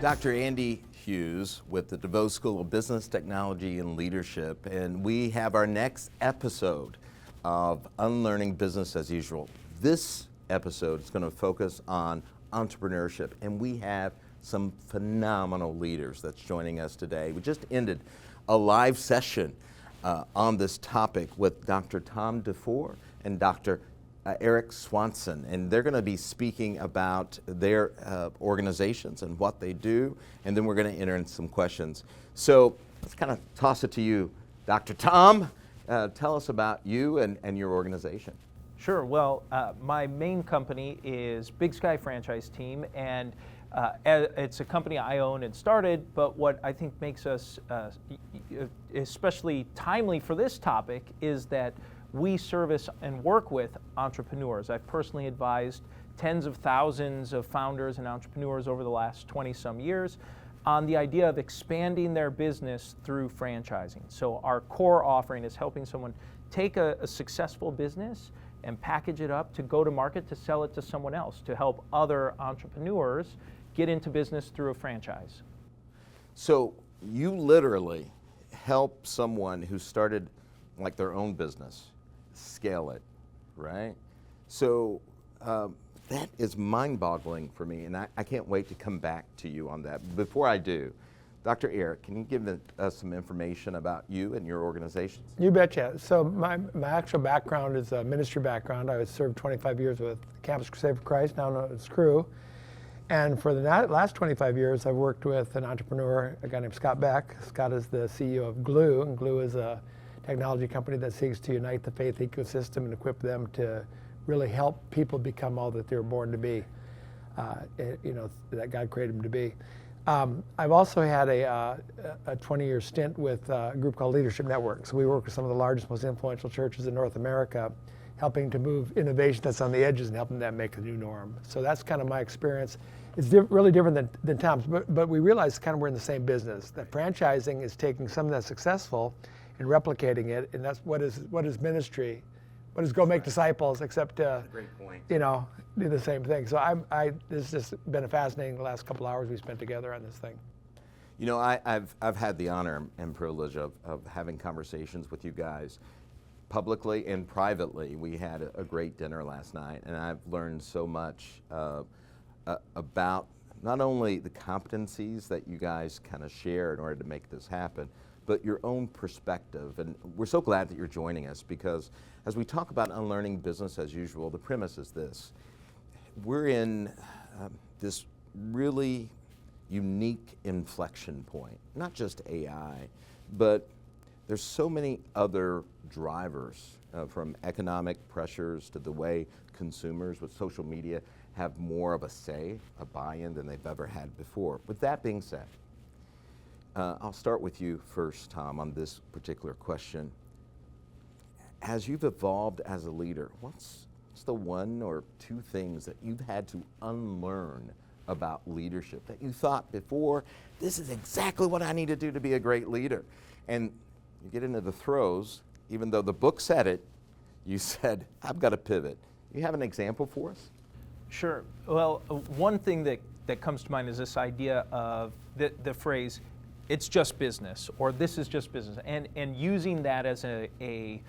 Dr. Andy Hughes with the DeVoe School of Business, Technology, and Leadership, and we have our next episode of Unlearning Business as Usual. This episode is going to focus on entrepreneurship, and we have some phenomenal leaders that's joining us today. We just ended a live session on this topic with Dr. Tom DeVoe and Dr. Eric Swanson, and they're going to be speaking about their organizations and what they do, and then we're going to enter in some questions. So let's kind of toss it to you, Dr. Tom. Tell us about you and your organization. Sure. Well, my main company is Big Sky Franchise Team, and it's a company I own and started, but what I think makes us especially timely for this topic is that we service and work with entrepreneurs. I've personally advised tens of thousands of founders and entrepreneurs over the last 20-some years on the idea of expanding their business through franchising. So our core offering is helping someone take a successful business and package it up to go to market to sell it to someone else, to help other entrepreneurs get into business through a franchise. So you literally help someone who started like their own business scale it, right? So that is mind-boggling for me, and I can't wait to come back to you on that. Before I do, Dr. Eric, can you give us some information about you and your organizations? You betcha. So my actual background is a ministry background. I served 25 years with Campus Crusade for Christ, now known as CREW. And for the last 25 years, I've worked with an entrepreneur, a guy named Scott Beck. Scott is the CEO of Glue, and Glue is a technology company that seeks to unite the faith ecosystem and equip them to really help people become all that they were born to be, that God created them to be. I've also had a 20-year stint with a group called Leadership Network. So we work with some of the largest, most influential churches in North America, helping to move innovation that's on the edges and helping them make a new norm. So that's kind of my experience. It's really different than Tom's, but we realize kind of we're in the same business. That franchising is taking something that's successful and replicating it, and that's what is ministry. What is go make disciples, except Great point. Do the same thing. So this has just been a fascinating the last couple hours we spent together on this thing. You know, I've had the honor and privilege of having conversations with you guys publicly and privately. We had a great dinner last night, and I've learned so much about not only the competencies that you guys kind of share in order to make this happen, but your own perspective. And we're so glad that you're joining us, because as we talk about unlearning business as usual, the premise is this. We're in this really unique inflection point, not just AI, but there's so many other drivers, from economic pressures to the way consumers with social media have more of a say, a buy-in than they've ever had before. With that being said, I'll start with you first, Tom, on this particular question. As you've evolved as a leader, what's the one or two things that you've had to unlearn about leadership that you thought before, this is exactly what I need to do to be a great leader? And you get into the throes, even though the book said it, you said, I've got to pivot. You have an example for us? Sure. Well, one thing that comes to mind is this idea of the phrase, it's just business, or this is just business, and using that as a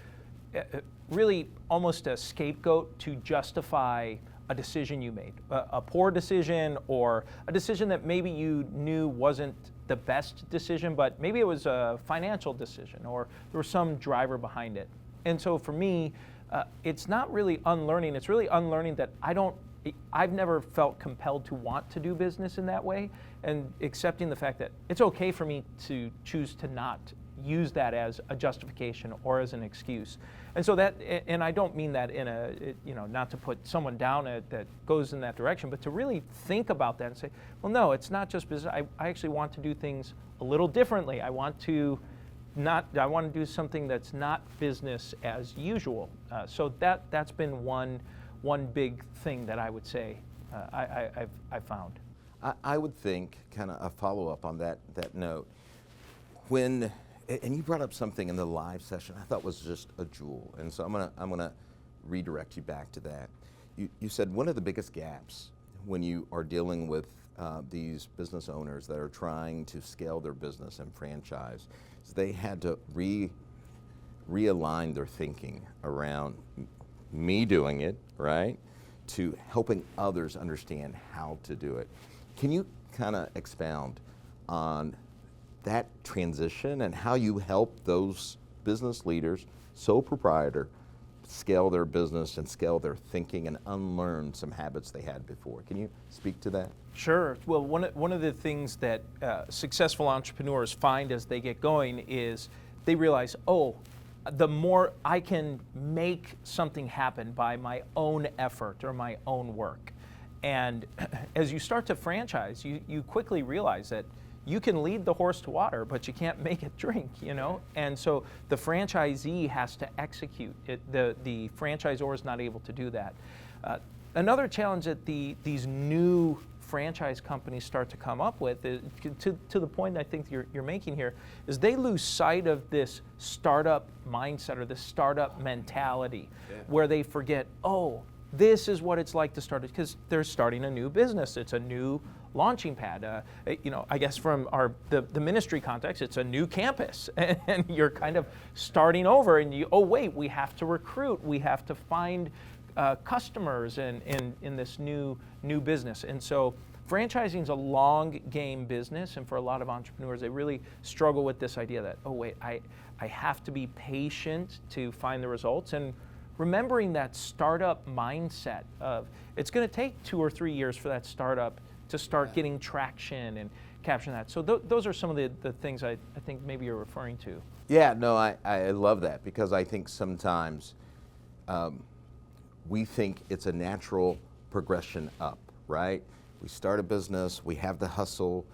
really almost a scapegoat to justify a decision you made, a poor decision, or a decision that maybe you knew wasn't the best decision, but maybe it was a financial decision, or there was some driver behind it. And so for me, it's not really unlearning, it's really unlearning that I've never felt compelled to want to do business in that way, and accepting the fact that it's okay for me to choose to not use that as a justification or as an excuse. And so and I don't mean that in not to put someone down that goes in that direction, but to really think about that and say, well, no, it's not just business. I actually want to do things a little differently. I want to do something that's not business as usual. So that's been one big thing that I would say I've found. I would think, kind of a follow-up on that note, and you brought up something in the live session I thought was just a jewel, and so I'm gonna redirect you back to that. You said one of the biggest gaps when you are dealing with these business owners that are trying to scale their business and franchise is they had to realign their thinking around me doing it, right, to helping others understand how to do it. Can you kind of expound on that transition and how you help those business leaders, sole proprietor, scale their business and scale their thinking and unlearn some habits they had before? Can you speak to that? Sure. Well, one of the things that successful entrepreneurs find as they get going is they realize, oh, the more I can make something happen by my own effort or my own work. And as you start to franchise, you quickly realize that you can lead the horse to water, but you can't make it drink, you know? And so the franchisee has to execute it. The franchisor is not able to do that. Another challenge that these new franchise companies start to come up with, is, to the point I think you're making here, is they lose sight of this startup mindset or this startup mentality, where they forget, oh, this is what it's like to start it, because they're starting a new business. It's a new launching pad. I guess from the ministry context, it's a new campus, and you're kind of starting over. And wait, we have to recruit, we have to find customers in this new business. And so franchising is a long game business, and for a lot of entrepreneurs, they really struggle with this idea that, oh wait, I have to be patient to find the results, and remembering that startup mindset of it's going to take 2 or 3 years for that startup to start getting traction and capturing that. So those are some of the things I think maybe you're referring to. Yeah, no, I love that, because I think sometimes we think it's a natural progression up, right? We start a business, we have the hustle.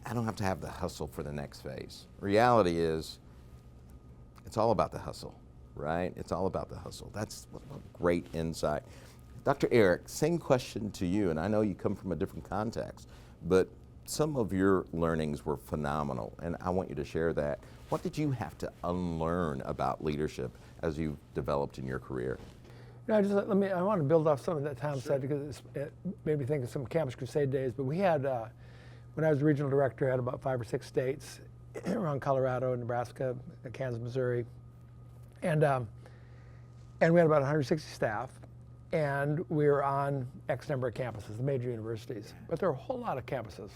I don't have to have the hustle for the next phase. Reality is, it's all about the hustle, right? It's all about the hustle. That's a great insight. Dr. Eric, same question to you, and I know you come from a different context, but some of your learnings were phenomenal, and I want you to share that. What did you have to unlearn about leadership as you developed in your career? I want to build off something that Tom said, because it made me think of some Campus Crusade days. But we had, when I was regional director, I had about 5 or 6 states around Colorado, Nebraska, Kansas, Missouri, and we had about 160 staff, and we were on X number of campuses, the major universities. But there were a whole lot of campuses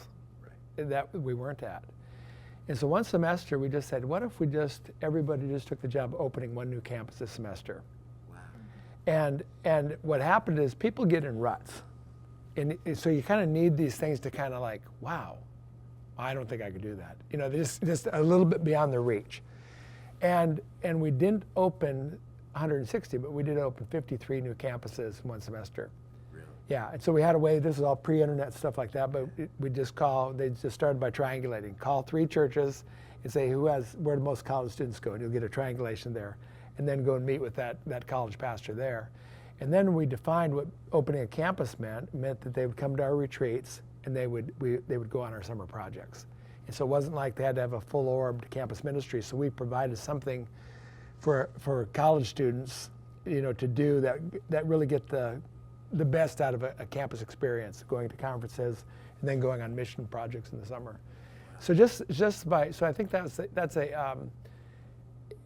that we weren't at. And so one semester we just said, what if everybody just took the job of opening one new campus this semester? And what happened is people get in ruts. And so you kind of need these things to kind of like, wow, I don't think I could do that. You know, just a little bit beyond their reach. And we didn't open 160, but we did open 53 new campuses in one semester. Really? Yeah, and so we had a way, this is all pre-internet stuff like that, but they just started by triangulating. Call 3 churches and say where do most college students go, and you'll get a triangulation there. And then go and meet with that college pastor there. And then we defined what opening a campus meant that they would come to our retreats, and they would go on our summer projects. And so it wasn't like they had to have a full-orbed campus ministry. So we provided something for college students, you know, to do that really get the best out of a campus experience, going to conferences and then going on mission projects in the summer. So so I think that's a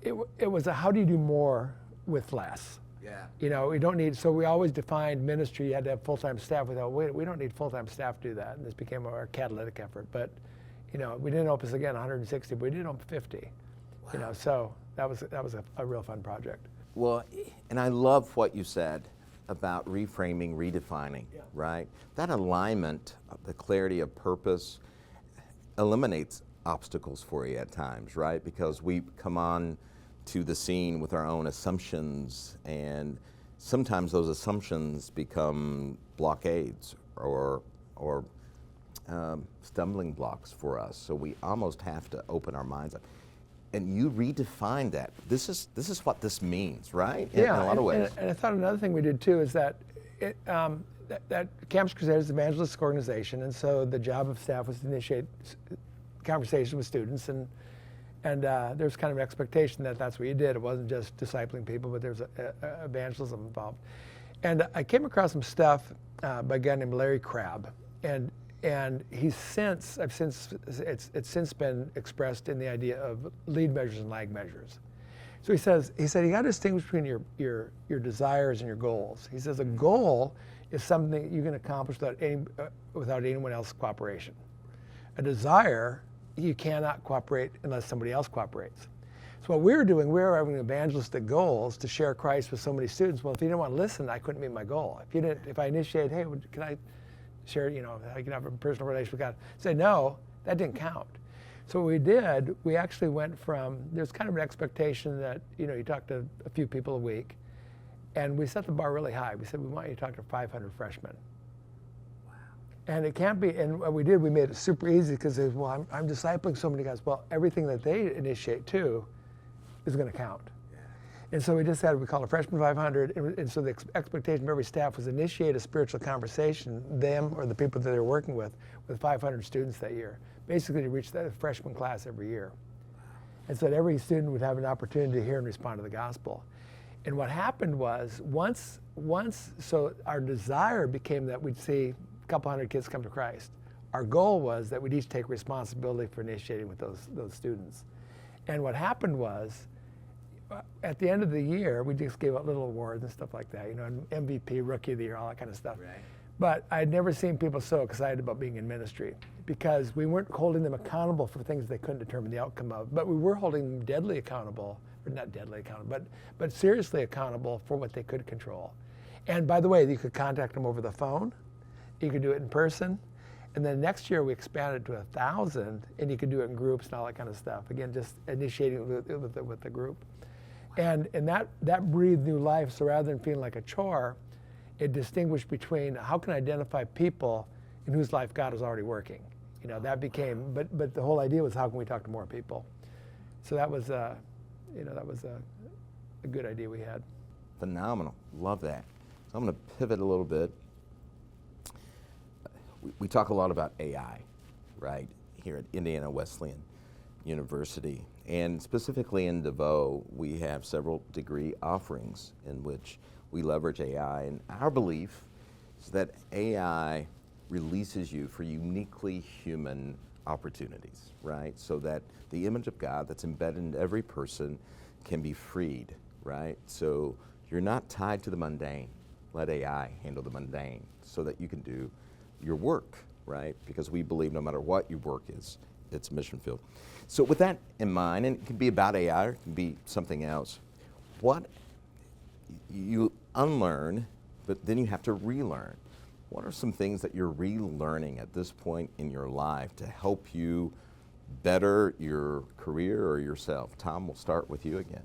it was a how do you do more with less? Yeah. You know, we don't need, so we always defined ministry, you had to have full-time staff. We thought, wait, we don't need full-time staff to do that. And this became our catalytic effort. But, you know, we didn't open again 160, but we did open 50. Wow. You know, so that was a real fun project. Well, and I love what you said about reframing, redefining, right? That alignment, the clarity of purpose eliminates obstacles for you at times, right? Because we come on to the scene with our own assumptions, and sometimes those assumptions become blockades or stumbling blocks for us. So we almost have to open our minds up. And you redefine that. This is what this means, right? In a lot of ways. And I thought another thing we did too is that that Campus Crusade is an evangelistic organization, and so the job of staff was to initiate conversation with students, and there's kind of an expectation that that's what you did. It wasn't just discipling people, but there's evangelism involved. And I came across some stuff by a guy named Larry Crabb, and it's since been expressed in the idea of lead measures and lag measures. So he said you got to distinguish between your desires and your goals. He says a goal is something that you can accomplish without anyone else's cooperation. A desire, you cannot cooperate unless somebody else cooperates. So what we were doing, we were having evangelistic goals to share Christ with so many students. Well, if you didn't want to listen, I couldn't meet my goal. If I initiated, hey, can I share, I can have a personal relationship with God, say no, that didn't count. So what we did, we actually went from, there's kind of an expectation that, you talk to a few people a week, and we set the bar really high. We said, we want you to talk to 500 freshmen. Wow. And it can't be, and what we did, we made it super easy because, well, I'm discipling so many guys. Well, everything that they initiate too is going to count. Yeah. And so we just had, we call it Freshman 500, and so the expectation of every staff was initiate a spiritual conversation, them or the people that they're working with 500 students that year, basically to reach the freshman class every year. And so that every student would have an opportunity to hear and respond to the gospel. And what happened was, so our desire became that we'd see a couple hundred kids come to Christ. Our goal was that we'd each take responsibility for initiating with those students. And what happened was, at the end of the year, we just gave out little awards and stuff like that, MVP, Rookie of the Year, all that kind of stuff. Right. But I'd never seen people so excited about being in ministry because we weren't holding them accountable for things they couldn't determine the outcome of, but we were holding them deadly accountable, or not deadly accountable, but seriously accountable for what they could control. And by the way, you could contact them over the phone, you could do it in person, and then next year we expanded to 1,000, and you could do it in groups and all that kind of stuff. Again, just initiating with the group. Wow. And that breathed new life, so rather than feeling like a chore, it distinguished between how can I identify people in whose life God is already working. That became, but the whole idea was how can we talk to more people. So that was, that was a good idea we had. Phenomenal, love that. So I'm going to pivot a little bit. We talk a lot about AI, right, here at Indiana Wesleyan University. And specifically in DeVoe, we have several degree offerings in which we leverage AI, and our belief is that AI releases you for uniquely human opportunities, right? So that the image of God that's embedded in every person can be freed, right? So you're not tied to the mundane. Let AI handle the mundane so that you can do your work, right? Because we believe no matter what your work is, it's mission field. So with that in mind, and it can be about AI or it can be something else, what you unlearn, but then you have to relearn. What are some things that you're relearning at this point in your life to help you better your career or yourself? Tom, we'll start with you again.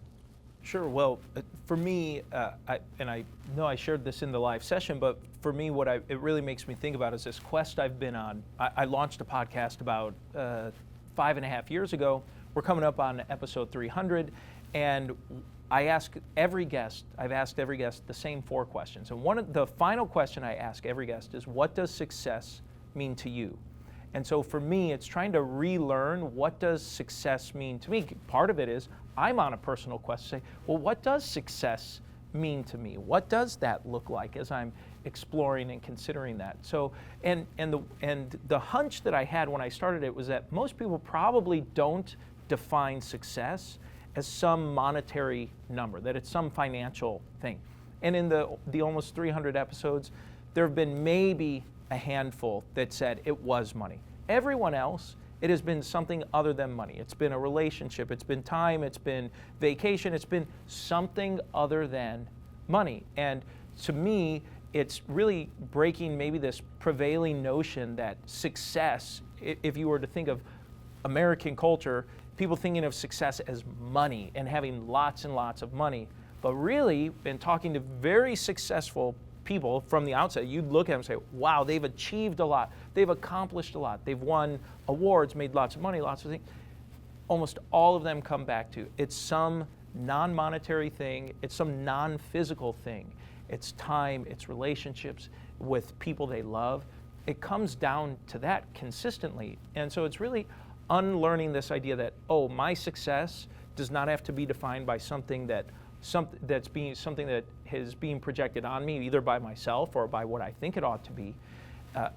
Sure. Well, for me, I know I shared this in the live session, but for me, it really makes me think about is this quest I've been on. I launched a podcast about 5.5 years ago. We're coming up on episode 300, and I've asked every guest the same 4 questions. And the final question I ask every guest is, what does success mean to you? And so for me, it's trying to relearn what does success mean to me. Part of it is I'm on a personal quest to say, well, what does success mean to me? What does that look like as I'm exploring and considering that? So, and the hunch that I had when I started it was that most people probably don't define success as some monetary number, that it's some financial thing. And in the almost 300 episodes, there have been maybe a handful that said it was money. Everyone else, it has been something other than money. It's been a relationship, it's been time, it's been vacation, it's been something other than money. And to me, it's really breaking maybe this prevailing notion that success, if you were to think of American culture, people thinking of success as money and having lots and lots of money. But really, in talking to very successful people from the outset, you'd look at them and say, wow, they've achieved a lot. They've accomplished a lot. They've won awards, made lots of money, lots of things. Almost all of them come back to, it's some non-monetary thing. It's some non-physical thing. It's time, it's relationships with people they love. It comes down to that consistently. And so it's really unlearning this idea that, oh, my success does not have to be defined by something that is being projected on me, either by myself or by what I think it ought to be.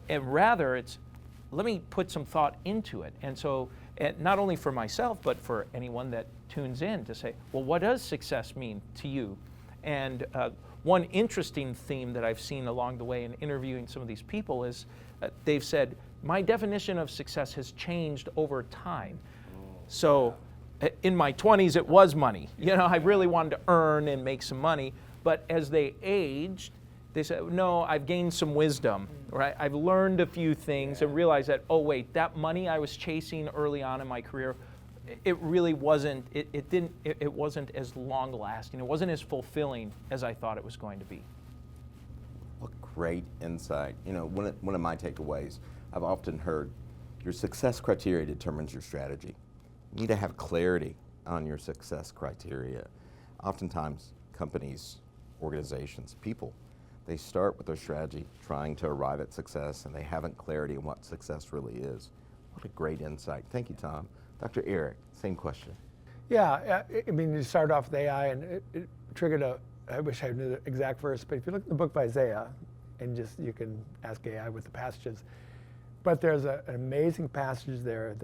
And rather, it's let me put some thought into it. And so, and not only for myself, but for anyone that tunes in to say, well, what does success mean to you? And one interesting theme that I've seen along the way in interviewing some of these people is they've said, my definition of success has changed over time. So in my 20s, it was money. You know, I really wanted to earn and make some money. But as they aged, they said, no, I've gained some wisdom, right? I've learned a few things and realized that, oh wait, that money I was chasing early on in my career, it really wasn't, it wasn't as long lasting. It wasn't as fulfilling as I thought it was going to be. What great insight. You know, one of my takeaways, I've often heard your success criteria determines your strategy. You need to have clarity on your success criteria. Oftentimes, companies, organizations, people, they start with their strategy trying to arrive at success, and they haven't clarity on what success really is. What a great insight. Thank you, Tom. Dr. Eric, same question. Yeah, I mean, you started off with AI, and it triggered I wish I knew the exact verse, but if you look at the book of Isaiah, and just, you can ask AI with the passages, but there's an amazing passage there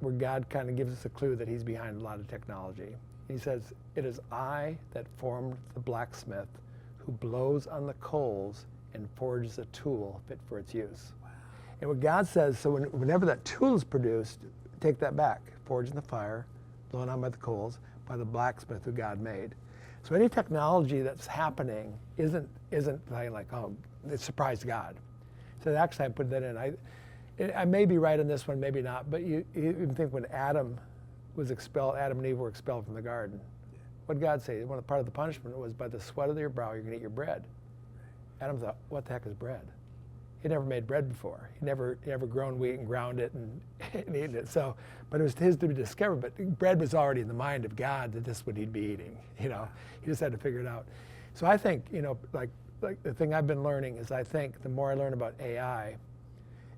where God kind of gives us a clue that he's behind a lot of technology. He says, it is I that formed the blacksmith who blows on the coals and forges a tool fit for its use. Wow. And what God says, so whenever that tool is produced, take that back, forged in the fire, blown on by the coals, by the blacksmith who God made. So any technology that's happening isn't like, oh, it surprised God. So actually I put that in. I may be right on this one, maybe not, but you even think when Adam and Eve were expelled from the garden, what did God say? Part of the punishment was, by the sweat of your brow, you're going to eat your bread. Adam thought, what the heck is bread? He'd never made bread before. He'd never grown wheat and ground it and eaten it. So, but it was his to be discovered. But bread was already in the mind of God that this is what he'd be eating. You know, he just had to figure it out. So I think, you know, like the thing I've been learning is, I think the more I learn about AI,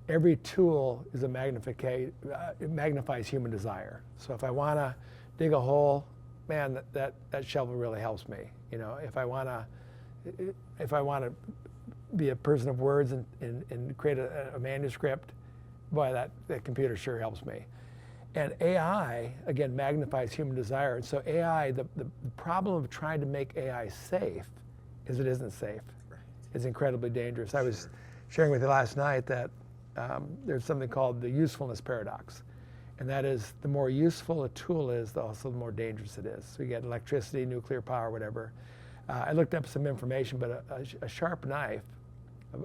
every tool is it magnifies human desire. So if I want to dig a hole, man, that shovel really helps me. You know, if I want to be a person of words and create a manuscript, boy, that computer sure helps me. And AI, again, magnifies human desire. And so AI, the problem of trying to make AI safe is it isn't safe. Right. It's incredibly dangerous. I was sharing with you last night that there's something called the usefulness paradox. And that is, the more useful a tool is, also the more dangerous it is. So you get electricity, nuclear power, whatever. I looked up some information, but a sharp knife,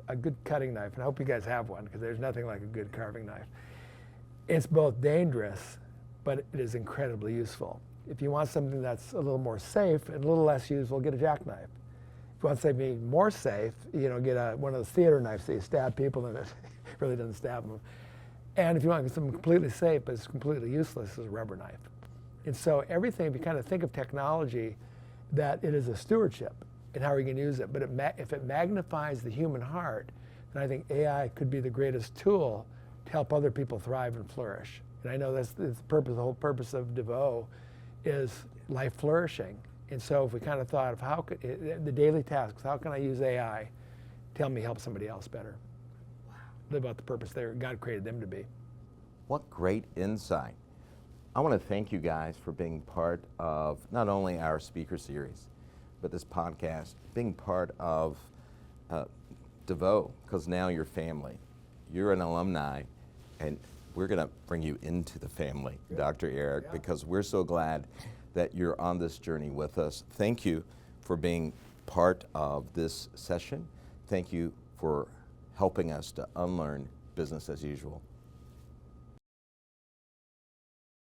a good cutting knife, and I hope you guys have one, because there's nothing like a good carving knife. It's both dangerous, but it is incredibly useful. If you want something that's a little more safe and a little less useful, get a jackknife. If you want something more safe, you know, get one of those theater knives that you stab people and it really doesn't stab them. And if you want something completely safe but it's completely useless, is a rubber knife. And so everything, if you kind of think of technology, that it is a stewardship and how are you going to use it. But if it magnifies the human heart, then I think AI could be the greatest tool to help other people thrive and flourish. And I know that's the whole purpose of DeVoe is life flourishing. And so if we kind of thought of the daily tasks, how can I use AI to help me help somebody else better? Live out the purpose God created them to be. What great insight. I want to thank you guys for being part of not only our speaker series, but this podcast, being part of DeVoe, because now you're family. You're an alumni, and we're going to bring you into the family, good. Dr. Eric, because we're so glad that you're on this journey with us. Thank you for being part of this session. Thank you for helping us to unlearn business as usual.